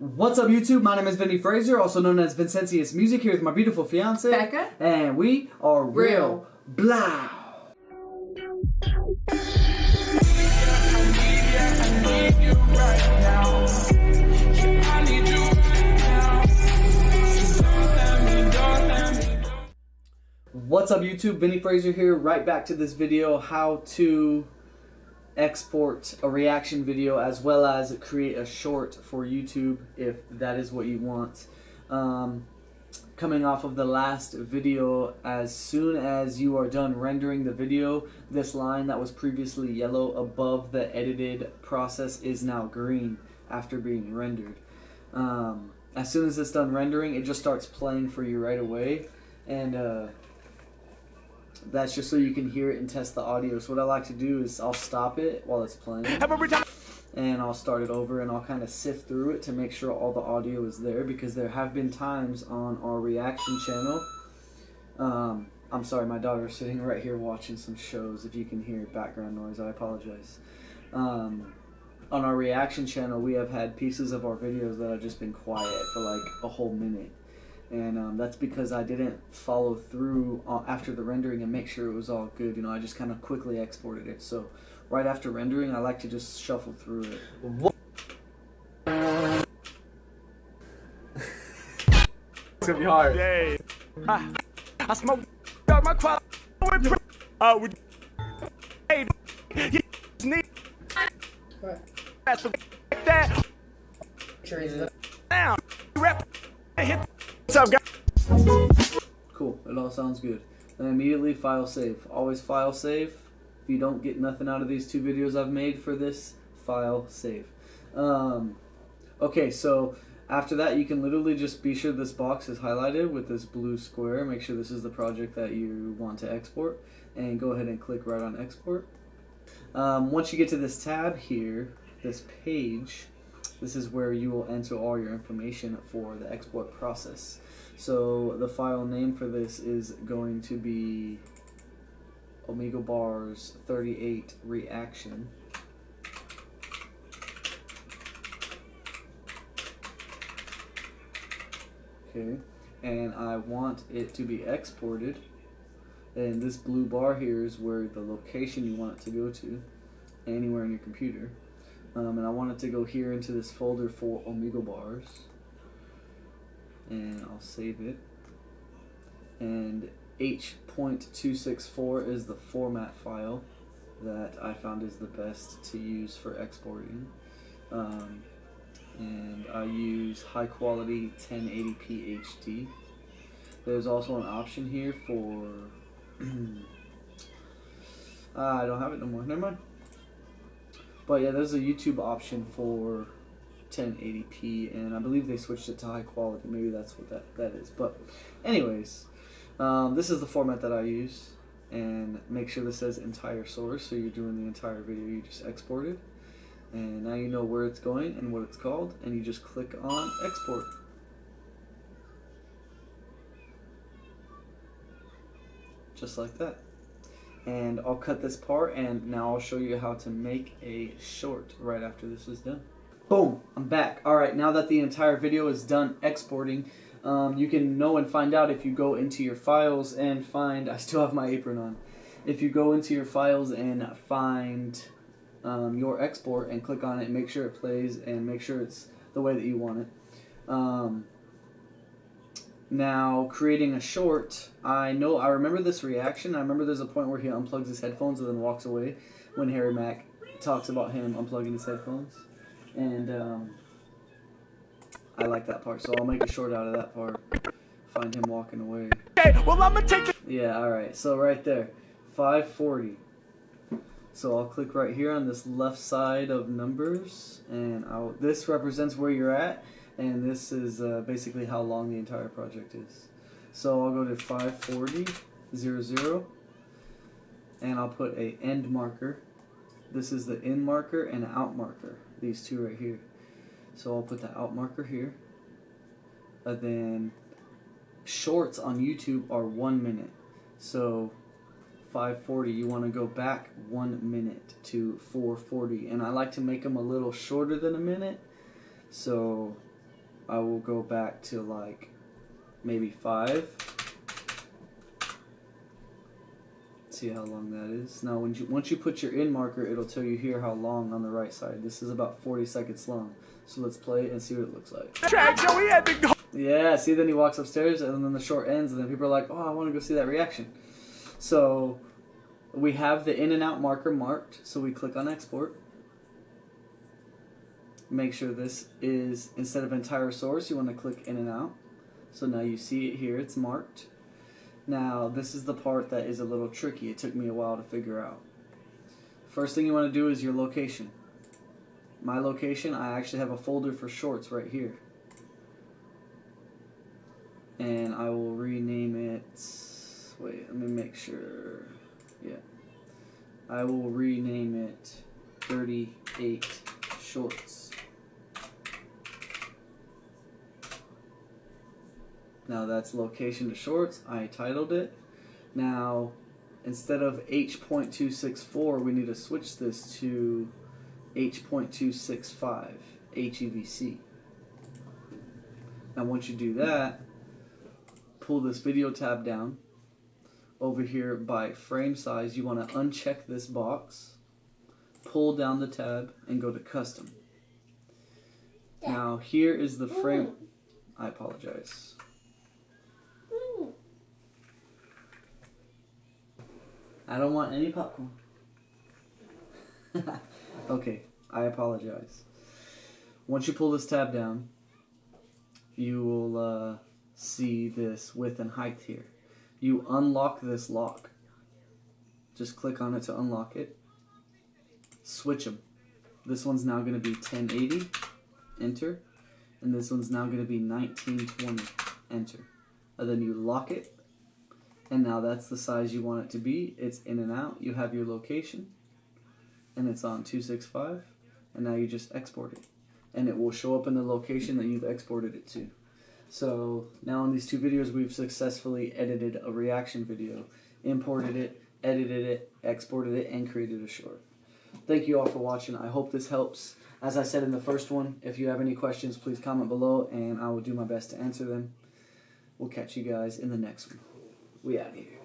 What's up, YouTube? My name is Vinny Fraser, also known as Vincentius Music, here with my beautiful fiance, Becca, and we are Real Blow. What's up, YouTube? Vinny Fraser here, right back to this video, how to export a reaction video as well as create a short for YouTube if that is what you want. Coming off of the last video, as soon as you are done rendering the video, this line that was previously yellow above the edited process is now green after being rendered. As soon as it's done rendering, it just starts playing for you right away, and that's just so you can hear it and test the audio. So what I like to do is I'll stop it while it's playing, and I'll start it over, and I'll kind of sift through it to make sure all the audio is there, because there have been times on our reaction channel, I'm sorry, my daughter's sitting right here watching some shows. If you can hear background noise, I apologize. On our reaction channel, we have had pieces of our videos that have just been quiet for like a whole minute. And that's because I didn't follow through after the rendering and make sure it was all good. You know, I just kind of quickly exported it. So right after rendering, I like to just shuffle through it. It's gonna be hard. Hey, I smoke my quality. Would hey, you need that down. Hit. What's up, guys? Cool, it all sounds good. Then immediately file save. Always file save. If you don't get nothing out of these two videos I've made for this, file save. Okay, so after that, you can literally just be sure this box is highlighted with this blue square. Make sure this is the project that you want to export, and go ahead and click right on export. Once you get to this tab here, this page, this is where you will enter all your information for the export process. So the file name for this is going to be Omega Bars 38 Reaction. Okay, and I want it to be exported, and this blue bar here is where the location you want it to go to, anywhere in your computer. And I want it to go here into this folder for Omega Bars, and I'll save it. And H.264 is the format file that I found is the best to use for exporting, and I use high quality 1080p HD. There's also an option here for I don't have it no more, never mind. But yeah, there's a YouTube option for 1080p, and I believe they switched it to high quality. Maybe that's what that is. But anyways, this is the format that I use, and make sure this says entire source, so you're doing the entire video you just exported. And now you know where it's going and what it's called, and you just click on export. Just like that. And I'll cut this part, and now I'll show you how to make a short right after this is done. Boom, I'm back. Alright, now that the entire video is done exporting, you can know and find out if you go into your files and find, I still have my apron on. If you go into your files and find your export and click on it and make sure it plays and make sure it's the way that you want it. Now, creating a short, I remember this reaction. I remember there's a point where he unplugs his headphones and then walks away when Harry Mack talks about him unplugging his headphones. And I like that part, so I'll make a short out of that part. Find him walking away. Okay, well, I'm gonna take the Yeah, alright, so right there, 540. So I'll click right here on this left side of numbers, and this represents where you're at. And this is basically how long the entire project is. So I'll go to 540.00, and I'll put a end marker. This is the in marker and out marker, these two right here. So I'll put the out marker here. And then shorts on YouTube are 1 minute. So 540, you want to go back 1 minute to 440. And I like to make them a little shorter than a minute. So I will go back to like maybe 5. See how long that is. Now once you put your in marker, it'll tell you here how long on the right side. This is about 40 seconds long. So let's play it and see what it looks like. So we had to go. Yeah, see, then he walks upstairs and then the short ends and then people are like, oh, I want to go see that reaction. So we have the in and out marker marked, so we click on export. Make sure this is, instead of entire source, you want to click in and out. So now you see it here, it's marked. Now this is the part that is a little tricky. It took me a while to figure out. First thing you want to do is your location. My location, I actually have a folder for shorts right here. And I will rename it, wait, let me make sure, yeah. I will rename it 38 Shorts. Now that's location to shorts, I titled it. Now, instead of H.264, we need to switch this to H.265, HEVC. Now once you do that, pull this video tab down. Over here by frame size, you want to uncheck this box, pull down the tab, and go to custom. Now here is the frame. I apologize. I don't want any popcorn. Okay, I apologize. Once you pull this tab down, you will see this width and height here. You unlock this lock. Just click on it to unlock it. Switch them. This one's now going to be 1080, enter. And this one's now going to be 1920, enter. And then you lock it. And now that's the size you want it to be. It's in and out. You have your location. And it's on 265. And now you just export it. And it will show up in the location that you've exported it to. So now in these 2 videos, we've successfully edited a reaction video, imported it, edited it, exported it, and created a short. Thank you all for watching. I hope this helps. As I said in the first one, if you have any questions, please comment below, and I will do my best to answer them. We'll catch you guys in the next one. We out here.